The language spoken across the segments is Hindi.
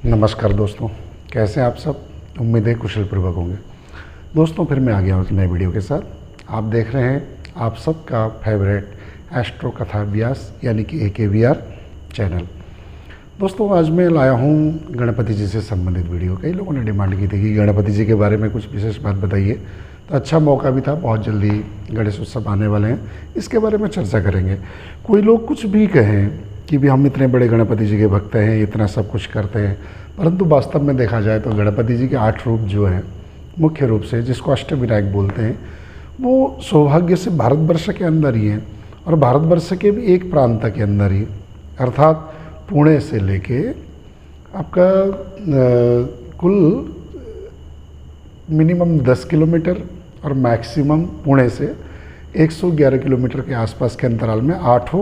नमस्कार दोस्तों, कैसे हैं आप सब। उम्मीद है कुशलपूर्वक होंगे। दोस्तों फिर मैं आ गया हूँ एक नए वीडियो के साथ। आप देख रहे हैं आप सबका फेवरेट एस्ट्रो कथा व्यास यानी कि AKVR चैनल। दोस्तों आज मैं लाया हूँ गणपति जी से संबंधित वीडियो। कई लोगों ने डिमांड की थी कि गणपति जी के बारे में कुछ विशेष बात बताइए, तो अच्छा मौका भी था। बहुत जल्दी गणेश उत्सव आने वाले हैं, इसके बारे में चर्चा करेंगे। कोई लोग कुछ भी कहें कि भी हम इतने बड़े गणपति जी के भक्त हैं, इतना सब कुछ करते हैं, परंतु वास्तव में देखा जाए तो गणपति जी के 8 रूप जो हैं मुख्य रूप से, जिसको अष्टविनायक बोलते हैं, वो सौभाग्य से भारतवर्ष के अंदर ही हैं और भारतवर्ष के भी एक प्रांत के अंदर ही, अर्थात पुणे से लेके आपका कुल मिनिमम 10 किलोमीटर और मैक्सिमम पुणे से 111 किलोमीटर के आसपास के अंतराल में 8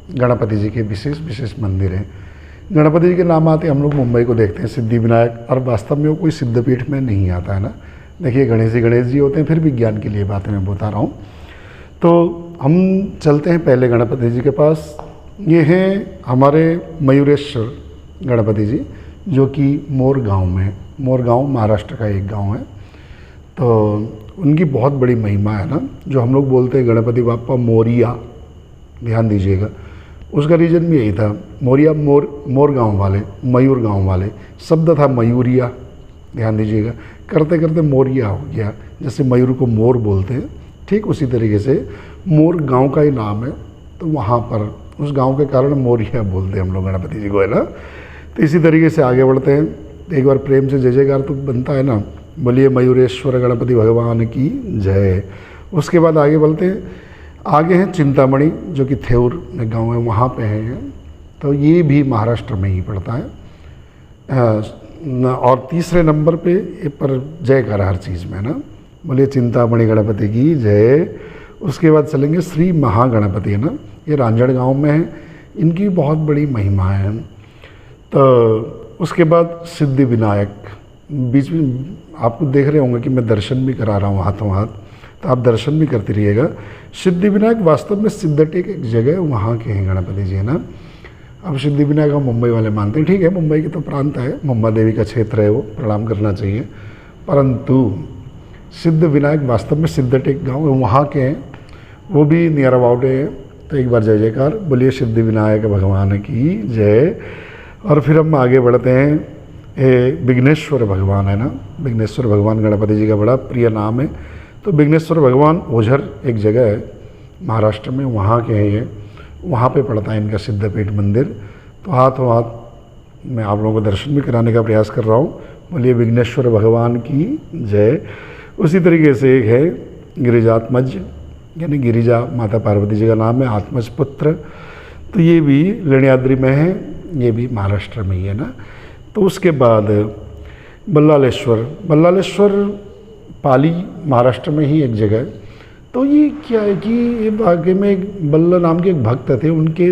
गणपति जी के विशेष मंदिर हैं। गणपति जी के नाम आते हम लोग मुंबई को देखते हैं सिद्धिविनायक, और वास्तव में वो कोई सिद्धपीठ में नहीं आता है ना। देखिए गणेश जी होते हैं, फिर विज्ञान के लिए बातें मैं बता रहा हूँ। तो हम चलते हैं पहले गणपति जी के पास। ये हैं हमारे मयूरेश्वर गणपति जी, जो कि मोरगांव में, मोरगांव महाराष्ट्र का एक गांव है। तो उनकी बहुत बड़ी महिमा है ना, जो हम लोग बोलते हैं गणपति बाप्पा मोरिया। ध्यान दीजिएगा, उसका रीज़न भी यही था। मोरिया मोर गांव वाले, मयूर गांव वाले, शब्द था मयूरिया। ध्यान दीजिएगा, करते करते मोरिया हो गया। जैसे मयूर को मोर बोलते हैं, ठीक उसी तरीके से मोर गांव का ही नाम है, तो वहाँ पर उस गांव के कारण मोरिया बोलते हैं हम लोग गणपति जी को, है ना। तो इसी तरीके से आगे बढ़ते हैं। एक बार प्रेम से जय जयकार तो बनता है ना, बोलिए मयूरेश्वर गणपति भगवान की जय। उसके बाद आगे बढ़ते हैं। आगे हैं चिंतामणि, जो कि थेऊर में गांव है, वहाँ पे हैं। तो ये भी महाराष्ट्र में ही पड़ता है। और तीसरे नंबर पे पर जयकार हर चीज़ में ना, बोलिए चिंतामणि गणपति की जय। उसके बाद चलेंगे श्री महागणपति, है ना, ये रांजणगांव में है। इनकी बहुत बड़ी महिमा है। तो उसके बाद सिद्धिविनायक, बीच में आपको देख रहे होंगे कि मैं दर्शन भी करा रहा हूँ हाथों हाथ, तो आप दर्शन भी करते रहिएगा। सिद्धिविनायक वास्तव में सिद्धटेक एक जगह है, वहाँ के हैं गणपति जी, है ना। अब सिद्धिविनायक हम मुंबई वाले मानते हैं, ठीक है, मुंबई की तो प्रांत है, मुंबा देवी का क्षेत्र है, वो प्रणाम करना चाहिए। परंतु सिद्धिविनायक वास्तव में सिद्धटेक गांव है, वहाँ के हैं, वो भी नियर अबाउट है। तो एक बार जय जयकार, बोलिए सिद्धिविनायक भगवान की जय। और फिर हम आगे बढ़ते हैं। विघ्नेश्वर भगवान, है ना, विघ्नेश्वर भगवान गणपति जी का बड़ा प्रिय नाम है। तो विघ्नेश्वर भगवान ओझर एक जगह है महाराष्ट्र में, वहाँ के हैं ये, वहाँ पे पड़ता है इनका सिद्धपीठ मंदिर। तो हाथों हाथ मैं आप लोगों को दर्शन भी कराने का प्रयास कर रहा हूँ। बोलिए विघ्नेश्वर भगवान की जय। उसी तरीके से एक है गिरिजात्मज, यानी गिरिजा माता पार्वती जी का नाम है, आत्मज पुत्र। तो ये भी लणियाद्रि में है, ये भी महाराष्ट्र में ही है ना। तो उसके बाद बल्लालेश्वर पाली महाराष्ट्र में ही एक जगह है। तो ये क्या है कि ये वाकई में एक बल्ला नाम के एक भक्त थे, उनके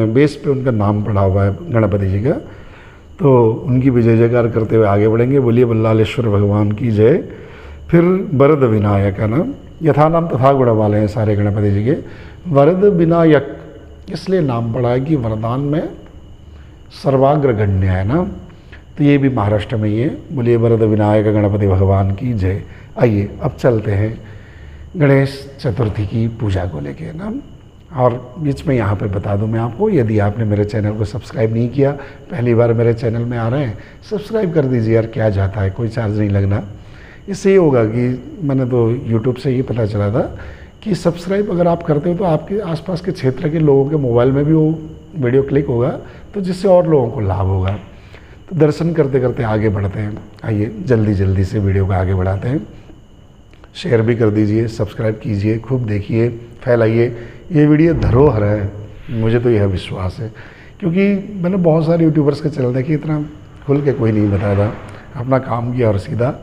बेस पे उनका नाम पड़ा हुआ है गणपति जी का। तो उनकी भी जय जयकार करते हुए आगे बढ़ेंगे। बोलिए बल्लालेश्वर भगवान की जय। फिर वरद विनायक, है ना, यथा नाम तथा गुण वाले हैं सारे गणपति जी के। वरद विनायक इसलिए नाम पड़ा है कि वरदान में सर्वाग्रगण्य है ना। तो ये भी महाराष्ट्र में ही है। बोलिए वरद विनायक गणपति भगवान की जय। आइए अब चलते हैं गणेश चतुर्थी की पूजा को लेके ना। और बीच में यहाँ पे बता दूँ मैं आपको, यदि आपने मेरे चैनल को सब्सक्राइब नहीं किया, पहली बार मेरे चैनल में आ रहे हैं, सब्सक्राइब कर दीजिए यार, क्या जाता है, कोई चार्ज नहीं लगना। इससे ये होगा कि मैंने तो यूट्यूब से ये पता चला था कि सब्सक्राइब अगर आप करते हो तो आपके आसपास के क्षेत्र के लोगों के मोबाइल में भी वो वीडियो क्लिक होगा, तो जिससे और लोगों को लाभ होगा। तो दर्शन करते करते आगे बढ़ते हैं। आइए जल्दी से वीडियो को आगे बढ़ाते हैं। शेयर भी कर दीजिए, सब्सक्राइब कीजिए, खूब देखिए, फैलाइए। ये वीडियो धरोहर है, मुझे तो यह विश्वास है, क्योंकि मैंने बहुत सारे यूट्यूबर्स के चैनल देखे, इतना खुल के कोई नहीं बताया था, अपना काम किया और सीधा।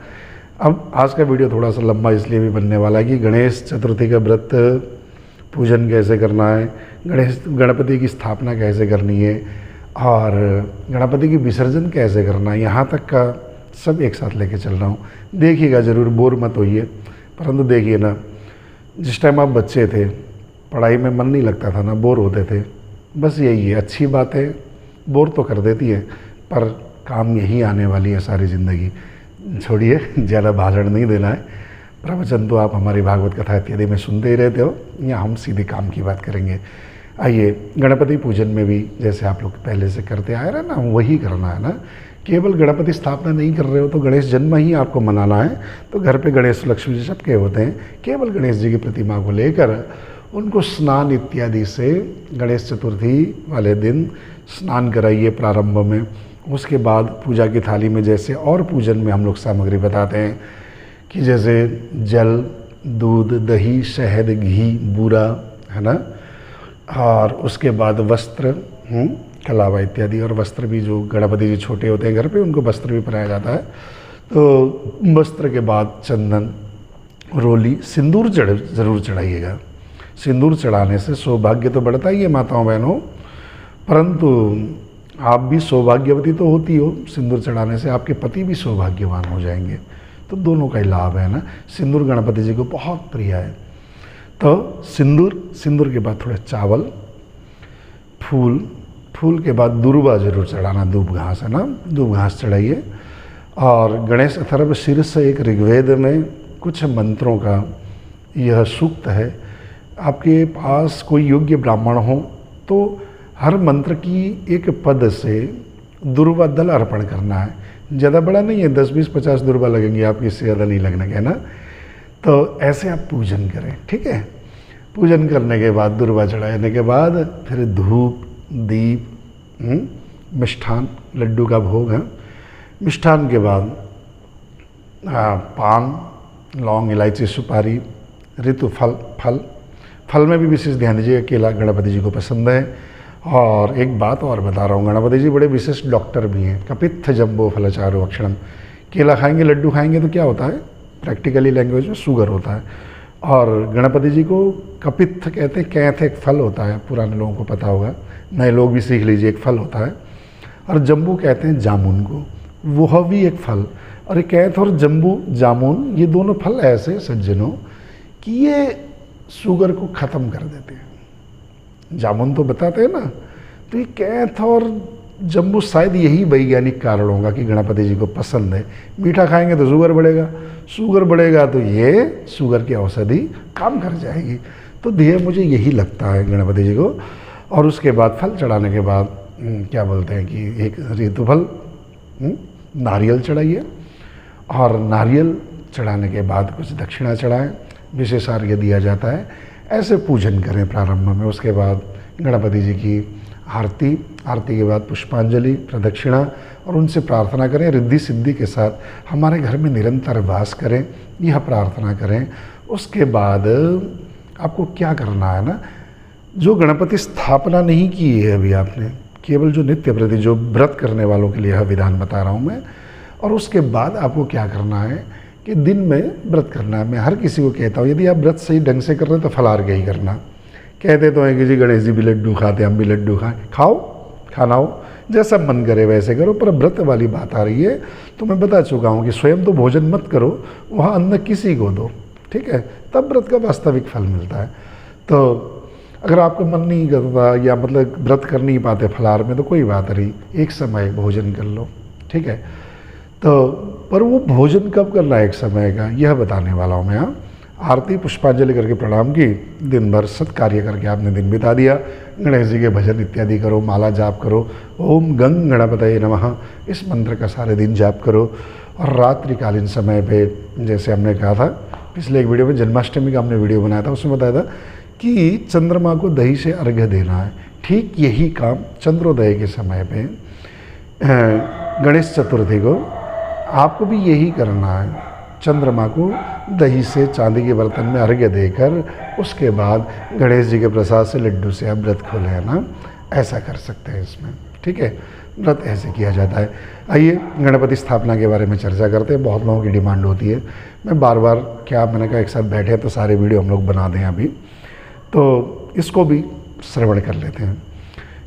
अब आज का वीडियो थोड़ा सा लंबा इसलिए भी बनने वाला है कि गणेश चतुर्थी का व्रत पूजन कैसे करना है, गणपति की स्थापना कैसे करनी है, और गणपति की विसर्जन कैसे करना है, यहाँ तक का सब एक साथ लेके चल रहा हूँ। देखिएगा ज़रूर, बोर मत होइए। परंतु देखिए ना, जिस टाइम आप बच्चे थे, पढ़ाई में मन नहीं लगता था ना, बोर होते थे, बस यही है। अच्छी बात है, बोर तो कर देती है, पर काम यही आने वाली है सारी ज़िंदगी। छोड़िए, ज़्यादा भाषण नहीं देना है, प्रवचन तो आप हमारी भागवत कथा इत्यादि में सुनते ही रहते हो, या हम सीधे काम की बात करेंगे। आइए, गणपति पूजन में भी जैसे आप लोग पहले से करते आए रहे ना, वही करना है ना। केवल गणपति स्थापना नहीं कर रहे हो तो गणेश जन्म ही आपको मनाना है, तो घर पे गणेश लक्ष्मी जी सबके होते हैं। केवल गणेश जी की प्रतिमा को लेकर उनको स्नान इत्यादि से गणेश चतुर्थी वाले दिन स्नान कराइए प्रारंभ में। उसके बाद पूजा की थाली में जैसे और पूजन में हम लोग सामग्री बताते हैं कि जैसे जल, दूध, दही, शहद, घी, बूरा, है ना, और उसके बाद वस्त्र, कलावा इत्यादि। और वस्त्र भी, जो गणपति जी छोटे होते हैं घर पे, उनको वस्त्र भी पहनाया जाता है। तो वस्त्र के बाद चंदन, रोली, सिंदूर ज़रूर चढ़ाइएगा। सिंदूर चढ़ाने से सौभाग्य तो बढ़ता ही है माताओं बहनों, परंतु आप भी सौभाग्यवती तो होती हो, सिंदूर चढ़ाने से आपके पति भी सौभाग्यवान हो जाएंगे। तो दोनों का ही लाभ है ना। सिंदूर गणपति जी को बहुत प्रिय है। तो सिंदूर के बाद थोड़े चावल, फूल के बाद दुर्वा जरूर चढ़ाना, दूब घास, है ना, दूब घास चढ़ाइए। और गणेश अथर्व शीर्ष एक ऋग्वेद में कुछ मंत्रों का यह सूक्त है। आपके पास कोई योग्य ब्राह्मण हो तो हर मंत्र की एक पद से दुर्वा दल अर्पण करना है। ज़्यादा बड़ा नहीं है, 10, 20, 50 दुर्वा लगेंगे आपकी, इससे ज़्यादा नहीं लगने के ना। तो ऐसे आप पूजन करें, ठीक है। पूजन करने के बाद, दुर्वा चढ़ाने के बाद फिर धूप, दीप, मिष्ठान, लड्डू का भोग है। मिष्ठान के बाद पान, लौंग, इलायची, सुपारी, ऋतु फल में भी विशेष ध्यान दीजिएगा। केला गणपति जी को पसंद है। और एक बात और बता रहा हूँ, गणपति जी बड़े विशेष डॉक्टर भी हैं। कपित्थ जम्बो फलचारो अक्षणम। केला खाएंगे, लड्डू खाएंगे तो क्या होता है, प्रैक्टिकली लैंग्वेज में शुगर होता है। और गणपति जी को कपित्थ कहते हैं, कैथ एक फल होता है, पुराने लोगों को पता होगा, नए लोग भी सीख लीजिए, एक फल होता है। और जम्बू कहते हैं जामुन को, वह भी एक फल। और कैथ और जम्बू, जामुन, ये दोनों फल ऐसे सज्जनों कि ये शुगर को ख़त्म कर देते हैं। जामुन तो बताते हैं ना, तो ये कैथ और जम्बू शायद यही वैज्ञानिक कारण होगा कि गणपति जी को पसंद है। मीठा खाएंगे तो शुगर बढ़ेगा तो ये शुगर की औषधि काम कर जाएगी। तो ध्येय मुझे यही लगता है गणपति जी को। और उसके बाद फल चढ़ाने के बाद क्या बोलते हैं कि एक ऋतुफल, नारियल चढ़ाइए। और नारियल चढ़ाने के बाद कुछ दक्षिणा चढ़ाएं, विशेष अर्घ्य दिया जाता है। ऐसे पूजन करें प्रारंभ में। उसके बाद गणपति जी की आरती के बाद पुष्पांजलि, प्रदक्षिणा, और उनसे प्रार्थना करें रिद्धि सिद्धि के साथ हमारे घर में निरंतर वास करें, यह प्रार्थना करें। उसके बाद आपको क्या करना है ना, जो गणपति स्थापना नहीं की है अभी आपने, केवल जो नित्य प्रति, जो व्रत करने वालों के लिए यह विधान बता रहा हूँ मैं। और उसके बाद आपको क्या करना है कि दिन में व्रत करना है। मैं हर किसी को कहता हूँ, यदि आप व्रत सही ढंग से कर रहे हैं तो फलाहार ही करना। कहते तो हैं कि जी गणेश जी भी लड्डू खाते, हम भी लड्डू खाएं। खाओ, खाना हो, जैसा मन करे वैसे करो, पर व्रत वाली बात आ रही है तो मैं बता चुका हूँ कि स्वयं तो भोजन मत करो, वहाँ अन्न किसी को दो, ठीक है, तब व्रत का वास्तविक फल मिलता है। तो अगर आपका मन नहीं करता या मतलब व्रत कर नहीं पाते फलाहार में, तो कोई बात नहीं, एक समय भोजन कर लो, ठीक है। तो पर वो भोजन कब करना है एक समय का, यह बताने वाला हूँ मैं। यहाँ आरती पुष्पांजलि करके प्रणाम की, दिन भर सत्कार्य करके आपने दिन बिता दिया। गणेश जी के भजन इत्यादि करो, माला जाप करो, ओम गंग गणपतये नमः, इस मंत्र का सारे दिन जाप करो। और रात्रिकालीन समय पे, जैसे हमने कहा था पिछले एक वीडियो में, जन्माष्टमी का हमने वीडियो बनाया था, उसमें बताया था कि चंद्रमा को दही से अर्घ्य देना है। ठीक यही काम चंद्रोदय के समय पे, गणेश चतुर्थी को आपको भी यही करना है। चंद्रमा को दही से चांदी के बर्तन में अर्घ्य देकर उसके बाद गणेश जी के प्रसाद से लड्डू से आप व्रत खोले, है ना, ऐसा कर सकते हैं इसमें, ठीक है। व्रत ऐसे किया जाता है। आइए गणपति स्थापना के बारे में चर्चा करते हैं। बहुत लोगों की डिमांड होती है, मैं बार बार क्या, मैंने कहा एक साथ बैठे तो सारे वीडियो हम लोग बना दें अभी, तो इसको भी श्रवण कर लेते हैं।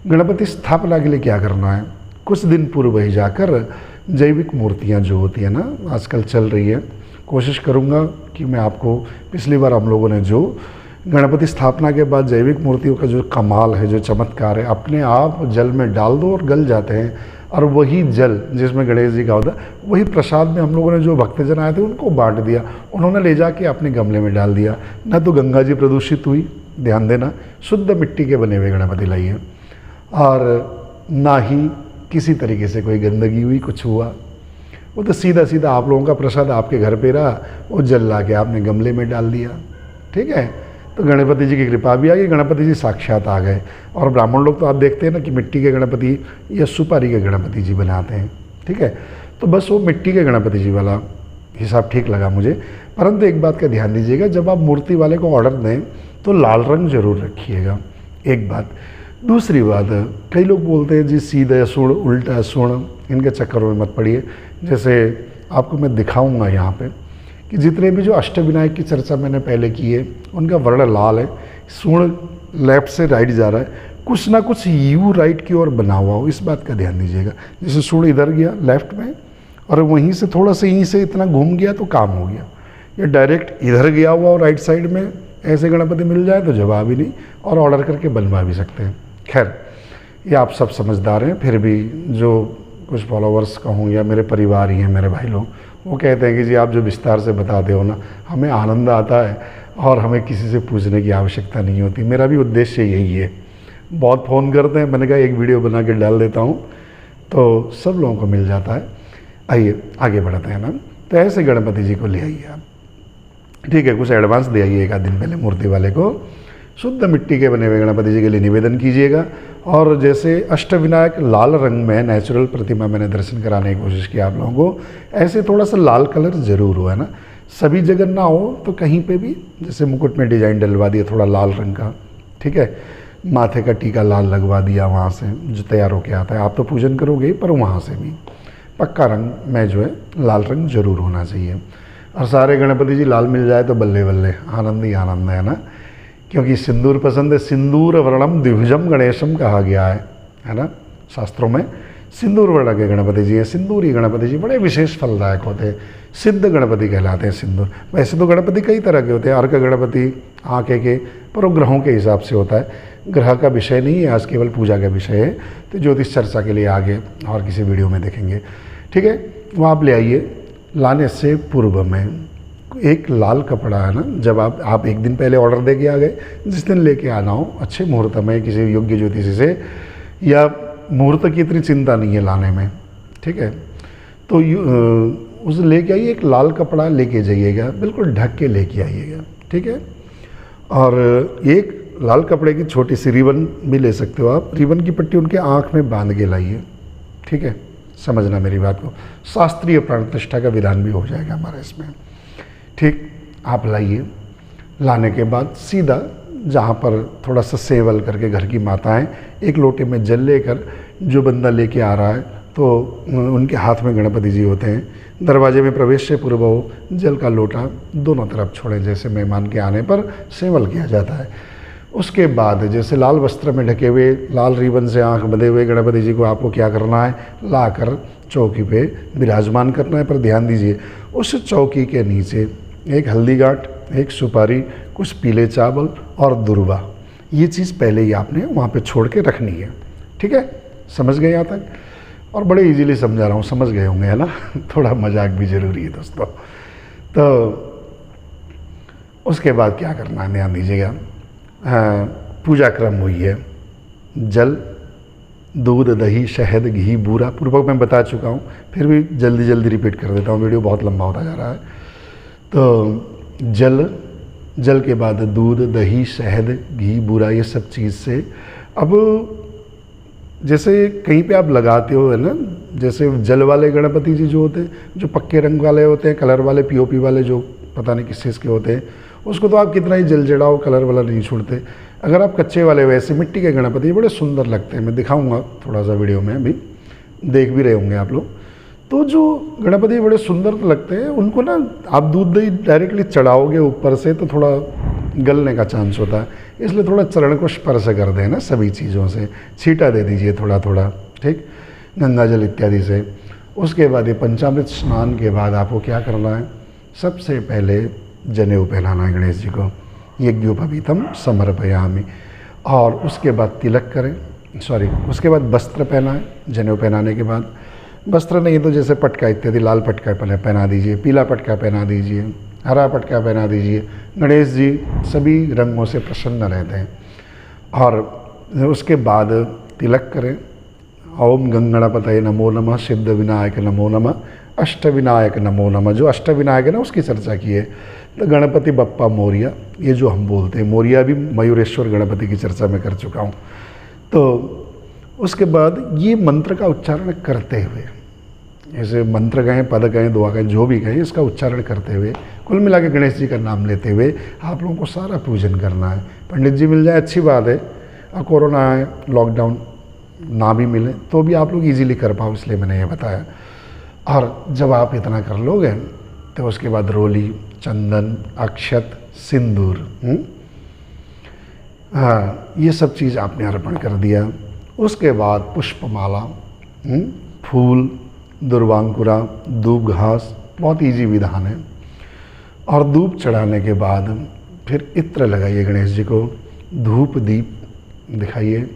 गणपति स्थापना के लिए क्या करना है, कुछ दिन पूर्व ही जाकर जैविक मूर्तियाँ जो होती है ना, आजकल चल रही है, कोशिश करूँगा कि मैं आपको, पिछली बार हम लोगों ने जो गणपति स्थापना के बाद जैविक मूर्तियों का जो कमाल है, जो चमत्कार है, अपने आप जल में डाल दो और गल जाते हैं। और वही जल जिसमें गणेश जी का होता है, वही प्रसाद में हम लोगों ने जो भक्तजन आए थे उनको बांट दिया। उन्होंने ले जाके अपने गमले में डाल दिया। न तो गंगा जी प्रदूषित हुई, ध्यान देना, शुद्ध मिट्टी के बने हुए गणपति लाइए, और ना ही किसी तरीके से कोई गंदगी हुई, कुछ हुआ। वो तो सीधा सीधा आप लोगों का प्रसाद आपके घर पे रहा, वो जल ला के आपने गमले में डाल दिया। ठीक है, तो गणपति जी की कृपा भी आ गई, गणपति जी साक्षात आ गए। और ब्राह्मण लोग तो आप देखते हैं ना कि मिट्टी के गणपति या सुपारी के गणपति जी बनाते हैं। ठीक है, तो बस वो मिट्टी के गणपति जी वाला हिसाब ठीक लगा मुझे। परंतु एक बात का ध्यान दीजिएगा, जब आप मूर्ति वाले को ऑर्डर दें तो लाल रंग जरूर रखिएगा, एक बात। दूसरी बात, कई लोग बोलते हैं जी सीधा सुण उल्टा सुण, इनके चक्करों में मत पड़िए। जैसे आपको मैं दिखाऊंगा यहाँ पे कि जितने भी जो अष्टविनायक की चर्चा मैंने पहले की है उनका वर्ण लाल है, सुण लेफ्ट से राइट जा रहा है, कुछ ना कुछ यू राइट की ओर बना हुआ हो, इस बात का ध्यान दीजिएगा। जैसे सुण इधर गया लेफ्ट में और वहीं से थोड़ा सा यहीं से इतना घूम गया तो काम हो गया, या डायरेक्ट इधर गया हुआ और राइट साइड में ऐसे गणपति मिल जाए तो जवाब ही नहीं, और ऑर्डर करके बनवा भी सकते हैं। खैर, ये आप सब समझदार हैं, फिर भी जो कुछ फॉलोवर्स कहूँ या मेरे परिवार ही हैं, मेरे भाई लोग, वो कहते हैं कि जी आप जो विस्तार से बताते हो ना, हमें आनंद आता है और हमें किसी से पूछने की आवश्यकता नहीं होती। मेरा भी उद्देश्य यही है। बहुत फ़ोन करते हैं, मैंने कहा एक वीडियो बना के डाल देता हूँ तो सब लोगों को मिल जाता है। आइए आगे बढ़ते हैं ना। तो ऐसे गणपति जी को ले आइए आप, ठीक है, कुछ एडवांस दे आइए एक आध दिन पहले मूर्ति वाले को। शुद्ध मिट्टी के बने हुए गणपति जी के लिए निवेदन कीजिएगा। और जैसे अष्टविनायक लाल रंग में नेचुरल प्रतिमा मैंने दर्शन कराने की कोशिश की आप लोगों को, ऐसे थोड़ा सा लाल कलर ज़रूर हो, है ना। सभी जगह ना हो तो कहीं पे भी जैसे मुकुट में डिजाइन डलवा दिया थोड़ा लाल रंग का, ठीक है, माथे का टीका लाल लगवा दिया वहाँ से जो तैयार होके आता है। आप तो पूजन करोगे पर वहाँ से भी पक्का रंग में जो है लाल रंग जरूर होना चाहिए। और सारे गणपति जी लाल मिल जाए तो बल्ले बल्ले, आनंद ही आनंद है ना। क्योंकि सिंदूर पसंद है, सिंदूर वर्णम द्विभुजम गणेशम कहा गया है ना शास्त्रों में। सिंदूर वर्ण के गणपति जी हैं, सिंदूरी गणपति जी बड़े विशेष फलदायक होते हैं, सिद्ध गणपति कहलाते हैं सिंदूर। वैसे तो गणपति कई तरह के होते हैं, अर्क गणपति आँखें के, पर वो ग्रहों के हिसाब से होता है, ग्रह का विषय नहीं है आज, केवल पूजा का विषय है। तो ज्योतिष चर्चा के लिए आगे और किसी वीडियो में देखेंगे, ठीक है। वो आप ले आइए। लाने से पूर्व में एक लाल कपड़ा है ना, जब आप एक दिन पहले ऑर्डर दे के आ गए, जिस दिन लेके आना हो अच्छे मुहूर्त में किसी योग्य ज्योतिषी से, या मुहूर्त की इतनी चिंता नहीं है लाने में, ठीक है। तो उसे लेके आइए, एक लाल कपड़ा लेके जाइएगा, बिल्कुल ढक के लेके आइएगा, ठीक है। और एक लाल कपड़े की छोटी सी रिबन भी ले सकते हो आप, रिबन की पट्टी उनके आँख में बांध के लाइए, ठीक है। समझना मेरी बात को, शास्त्रीय प्राण प्रतिष्ठा का विधान भी हो जाएगा हमारा इसमें, ठीक। आप लाइए। लाने के बाद सीधा जहाँ पर थोड़ा सा सेवल करके घर की माताएं एक लोटे में जल लेकर, जो बंदा लेके आ रहा है तो उनके हाथ में गणपति जी होते हैं, दरवाजे में प्रवेश से पूर्व वो जल का लोटा दोनों तरफ छोड़ें, जैसे मेहमान के आने पर सेवल किया जाता है। उसके बाद जैसे लाल वस्त्र में ढके हुए, लाल रिबन से आंख बंधे हुए गणपति जी को आपको क्या करना है, लाकर चौकी पे विराजमान करना है। पर ध्यान दीजिए, उस चौकी के नीचे एक हल्दी गांठ, एक सुपारी, कुछ पीले चावल और दुर्वा, ये चीज़ पहले ही आपने वहाँ पे छोड़ के रखनी है, ठीक है। समझ गए यहाँ तक? और बड़े इजीली समझा रहा हूँ, समझ गए होंगे, है ना। थोड़ा मजाक भी ज़रूरी है दोस्तों। तो उसके बाद क्या करना है, ध्यान दीजिएगा। पूजा क्रम हुई है, जल, दूध, दही, शहद, घी, बूरा, पूर्वक मैं बता चुका हूँ, फिर भी जल्दी जल्दी रिपीट कर देता हूँ, वीडियो बहुत लंबा होता जा रहा है। तो जल के बाद दूध, दही, शहद, घी, बूरा, ये सब चीज़ से अब जैसे कहीं पे आप लगाते हो, है ना, जैसे जल वाले गणपति जी जो होते हैं, जो पक्के रंग वाले होते हैं, कलर वाले, पीओपी वाले, जो पता नहीं किस चीज़ के होते हैं, उसको तो आप कितना ही जल जड़ाओ, कलर वाला नहीं छोड़ते। अगर आप कच्चे वाले वैसे मिट्टी के गणपति बड़े सुंदर लगते हैं, मैं दिखाऊंगा थोड़ा सा वीडियो में, अभी देख भी रहे होंगे आप लोग। तो जो गणपति बड़े सुंदर तो लगते हैं, उनको ना आप दूध दही डायरेक्टली चढ़ाओगे ऊपर से तो थोड़ा गलने का चांस होता है, इसलिए थोड़ा चरण को स्पर्श कर दें ना सभी चीज़ों से, छींटा दे दीजिए थोड़ा थोड़ा, ठीक, गंगा जल इत्यादि से। उसके बाद ये पंचामृत स्नान के बाद आपको क्या करना है, सबसे पहले जनेऊ पहनाना है गणेश जी को, यज्ञोपवीतम समर्पयामि। और उसके बाद तिलक करें, सॉरी, उसके बाद वस्त्र पहनाएं। जनेऊ पहनाने के बाद वस्त्र नहीं तो जैसे पटका इत्यादि, लाल पटका पहना दीजिए, पीला पटका पहना दीजिए, हरा पटका पहना दीजिए। गणेश जी सभी रंगों से प्रसन्न रहते हैं। और उसके बाद तिलक करें। ओम गंगणपतये नमो नमः, सिद्ध विनायक नमो नमः, अष्ट विनायक नमो नमः। जो अष्ट विनायक है ना, उसकी चर्चा की है। तो गणपति बप्पा मोरिया, ये जो हम बोलते हैं, मोरिया भी मयूरेश्वर गणपति की चर्चा में कर चुका हूँ। तो उसके बाद ये मंत्र का उच्चारण करते हुए, जैसे मंत्र कहें, पद कहें, दुआ कहें, जो भी कहें, इसका उच्चारण करते हुए, कुल मिला के गणेश जी का नाम लेते हुए आप लोगों को सारा पूजन करना है। पंडित जी मिल जाए अच्छी बात है, और कोरोना है, लॉकडाउन ना भी मिले तो भी आप लोग इजीली कर पाओ, इसलिए मैंने ये बताया। और जब आप इतना कर लोगे तो उसके बाद रोली, चंदन, अक्षत, सिंदूर, हाँ, ये सब चीज़ आपने अर्पण कर दिया। उसके बाद पुष्पमाला, फूल, दुर्वांकुरा, धूप घास, बहुत इजी विधान है। और धूप चढ़ाने के बाद फिर इत्र लगाइए गणेश जी को, धूप दीप दिखाइए,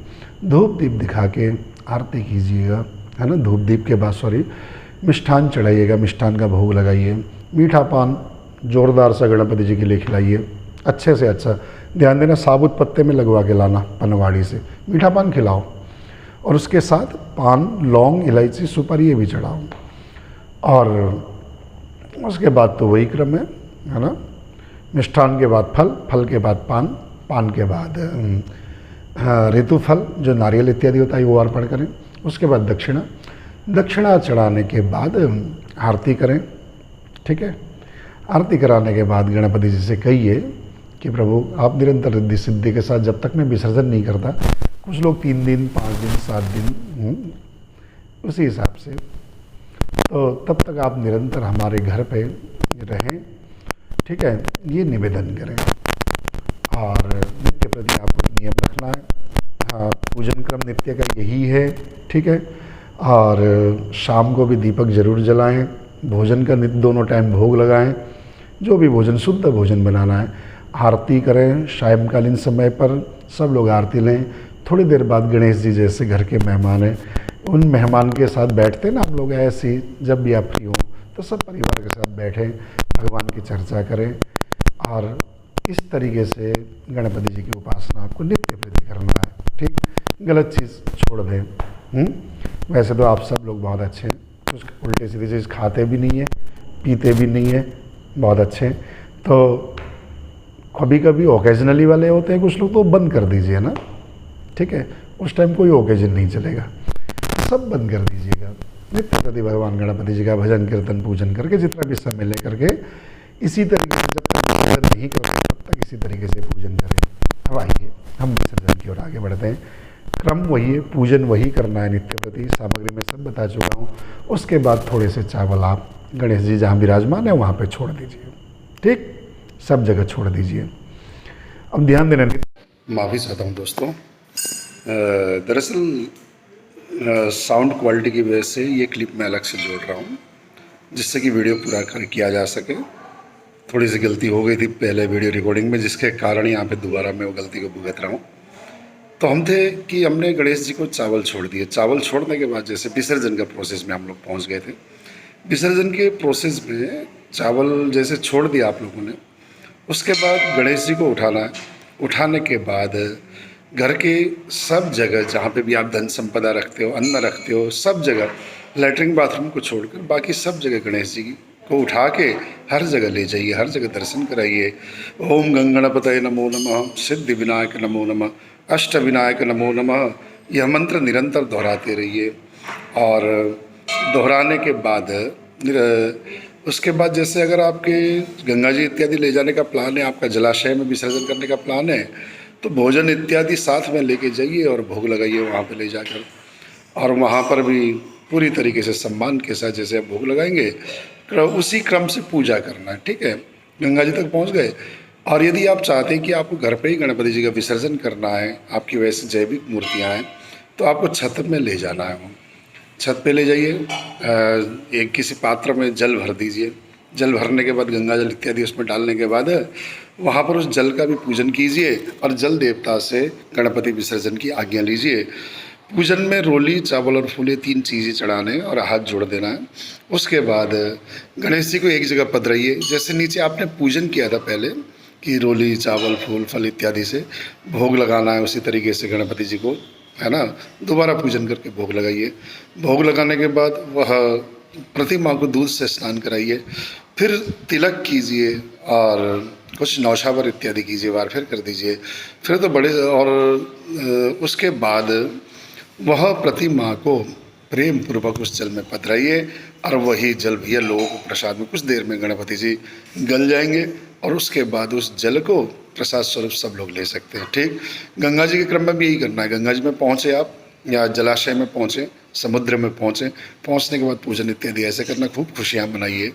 धूप दीप दिखा के आरती कीजिएगा, है ना। धूप दीप के बाद मिष्ठान चढ़ाइएगा, मिष्ठान का भोग लगाइए। मीठा पान जोरदार सा गणपति जी के लिए खिलाइए, अच्छे से अच्छा। ध्यान देना, साबुत पत्ते में लगवा के लाना, पनवाड़ी से मीठा पान खिलाओ। और उसके साथ पान, लौंग, इलायची, सुपारी ये भी चढ़ाओ। और उसके बाद तो वही क्रम है ना। मिष्ठान के बाद फल, फल के बाद पान, पान के बाद ऋतु फल जो नारियल इत्यादि होता है वो अर्पण करें। उसके बाद दक्षिणा, दक्षिणा चढ़ाने के बाद आरती करें, ठीक है। आरती कराने के बाद गणपति जी से कहिए कि प्रभु आप निरंतर रिद्धि सिद्धि के साथ, जब तक मैं विसर्जन नहीं करता, कुछ लोग 3 दिन, 5 दिन, 7 दिन, उसी हिसाब से, तो तब तक आप निरंतर हमारे घर पे रहें, ठीक है। ये निवेदन करें। और नित्य प्रति आपको एक नियम रखना है। हाँ, पूजन क्रम नित्य का यही है, ठीक है। और शाम को भी दीपक जरूर जलाएं। भोजन का नित्य दोनों टाइम भोग लगाएं। जो भी भोजन, शुद्ध भोजन बनाना है। आरती करें सायंकालीन समय पर, सब लोग आरती लें। थोड़ी देर बाद गणेश जी जैसे घर के मेहमान हैं, उन मेहमान के साथ बैठते ना हम लोग, ऐसे ही जब भी आप फ्री हो तो सब परिवार के साथ बैठें, भगवान की चर्चा करें। और इस तरीके से गणपति जी की उपासना आपको नित्य प्रति करना है, ठीक। गलत चीज़ छोड़ दें। वैसे तो आप सब लोग बहुत अच्छे हैं, कुछ उल्टे सीधे चीज़ खाते भी नहीं है, पीते भी नहीं है, बहुत अच्छे हैं। तो कभी कभी ओकेजनली वाले होते हैं कुछ लोग, तो बंद कर दीजिए ना, ठीक है। उस टाइम कोई ओकेजन नहीं चलेगा, सब बंद कर दीजिएगा। नित्य प्रति भगवान गणपति जी का भजन कीर्तन पूजन करके, जितना भी समय ले करके, इसी तरीके से जब तक विसर्जन नहीं करो तब तक इसी तरीके से पूजन करें। अब आइए हम विसर्जन की ओर आगे बढ़ते हैं। क्रम वही है, पूजन वही करना है नित्य प्रति। सामग्री में सब बता चुका हूँ। उसके बाद थोड़े से चावल आप गणेश जी जहाँ विराजमान है वहाँ पे छोड़ दीजिए, ठीक, सब जगह छोड़ दीजिए। अब ध्यान देना, माफ़ी चाहता हूँ दोस्तों, दरअसल साउंड क्वालिटी की वजह से ये क्लिप मैं अलग से जोड़ रहा हूँ, जिससे कि वीडियो पूरा किया जा सके। थोड़ी सी गलती हो गई थी पहले वीडियो रिकॉर्डिंग में, जिसके कारण यहाँ पे दोबारा मैं वो गलती को भुगत रहा हूँ। तो हम थे कि हमने गणेश जी को चावल छोड़ दिए। चावल छोड़ने के बाद जैसे विसर्जन का प्रोसेस में हम लोग पहुँच गए थे। विसर्जन के प्रोसेस में चावल जैसे छोड़ दिया आप लोगों ने, उसके बाद गणेश जी को उठाना है। उठाने के बाद घर के सब जगह जहाँ पे भी आप धन संपदा रखते हो, अन्न रखते हो, सब जगह, लैट्रिन बाथरूम को छोड़कर बाकी सब जगह गणेश जी को उठा के हर जगह ले जाइए, हर जगह दर्शन कराइए। ओम गंगणपतये नमो नमः, सिद्धि विनायक नमो नमः, अष्ट विनायक नमो नमः, यह मंत्र निरंतर दोहराते रहिए। और दोहराने के बाद उसके बाद जैसे अगर आपके गंगा जी इत्यादि ले जाने का प्लान है, आपका जलाशय में विसर्जन करने का प्लान है, तो भोजन इत्यादि साथ में लेके जाइए और भोग लगाइए वहाँ पे ले जाकर। और वहाँ पर भी पूरी तरीके से सम्मान के साथ जैसे आप भोग लगाएंगे, उसी क्रम से पूजा करना है, ठीक है। गंगा जी तक पहुँच गए। और यदि आप चाहते हैं कि आपको घर पे ही गणपति जी का विसर्जन करना है, आपकी वैसे जैविक मूर्तियाँ हैं, तो आपको छत में ले जाना है। छत पे ले जाइए, एक किसी पात्र में जल भर दीजिए, जल भरने के बाद गंगा जल इत्यादि उसमें डालने के बाद वहाँ पर उस जल का भी पूजन कीजिए और जल देवता से गणपति विसर्जन की आज्ञा लीजिए। पूजन में रोली, चावल और फूल, ये 3 चीज़ें चढ़ाने और हाथ जोड़ देना है। उसके बाद गणेश जी को एक जगह पधराइए। जैसे नीचे आपने पूजन किया था पहले कि रोली, चावल, फूल, फल इत्यादि से भोग लगाना है, उसी तरीके से गणपति जी को, है ना, दोबारा पूजन करके भोग लगाइए। भोग लगाने के बाद वह प्रतिमा को दूध से स्नान कराइए, फिर तिलक कीजिए और कुछ नौछावर इत्यादि कीजिए, बार फिर कर दीजिए। फिर तो बड़े और उसके बाद वह प्रतिमा को प्रेम पूर्वक उस जल में पधराइए और वही जल भैया लोगों को प्रसाद में, कुछ देर में गणपति जी गल जाएंगे और उसके बाद उस जल को प्रसाद स्वरूप सब लोग ले सकते हैं। ठीक, गंगा जी के क्रम में भी यही करना है। गंगा जी में पहुँचे आप या जलाशय में पहुँचे, समुद्र में पहुँचे, पहुँचने के बाद पूजन इत्यादि ऐसे करना, खूब खुशियाँ मनाइए,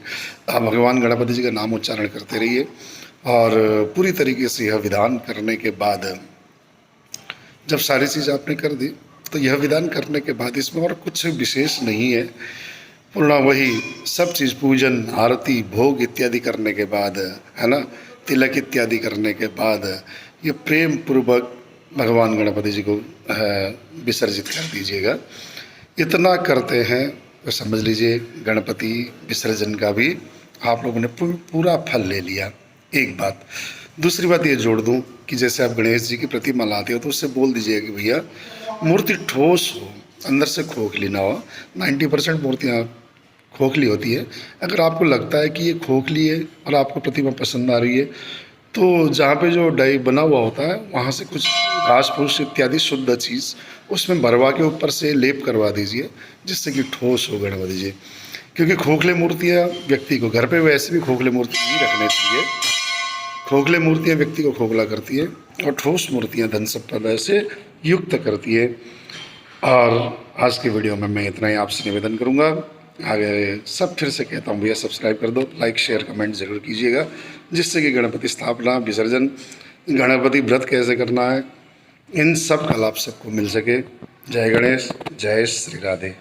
भगवान गणपति जी का नाम उच्चारण करते रहिए। और पूरी तरीके से यह विधान करने के बाद जब सारी चीज़ आपने कर दी तो यह विधान करने के बाद इसमें और कुछ विशेष नहीं है, पूर्ण वही सब चीज़ पूजन, आरती, भोग इत्यादि करने के बाद, है ना, तिलक इत्यादि करने के बाद ये प्रेम पूर्वक भगवान गणपति जी को विसर्जित कर दीजिएगा। इतना करते हैं तो समझ लीजिए गणपति विसर्जन का भी आप लोगों ने पूरा फल ले लिया। एक बात। दूसरी बात ये जोड़ दूं कि जैसे आप गणेश जी की प्रतिमा लाते हो तो उससे बोल दीजिए कि भैया मूर्ति ठोस हो, अंदर से खोखली ना हो। 90% मूर्तियाँ खोखली होती है। अगर आपको लगता है कि ये खोखली है और आपको प्रतिमा पसंद आ रही है तो जहाँ पे जो डाई बना हुआ होता है वहाँ से कुछ घास फूस इत्यादि शुद्ध चीज़ उसमें भरवा के ऊपर से लेप करवा दीजिए, जिससे कि ठोस हो गणपति जी। क्योंकि खोखले मूर्तियाँ व्यक्ति को, घर पे वैसे भी खोखले मूर्ति नहीं रखने चाहिए, खोखले मूर्तियाँ व्यक्ति को खोखला करती है और ठोस मूर्तियाँ धन संपदा से युक्त करती है। और आज की वीडियो में मैं इतना ही आपसे निवेदन करूँगा। आगे सब फिर से कहता हूँ भैया सब्सक्राइब कर दो, लाइक शेयर कमेंट ज़रूर कीजिएगा, जिससे कि गणपति स्थापना, विसर्जन, गणपति व्रत कैसे करना है, इन सब का लाभ सबको मिल सके। जय गणेश, जय श्री राधे।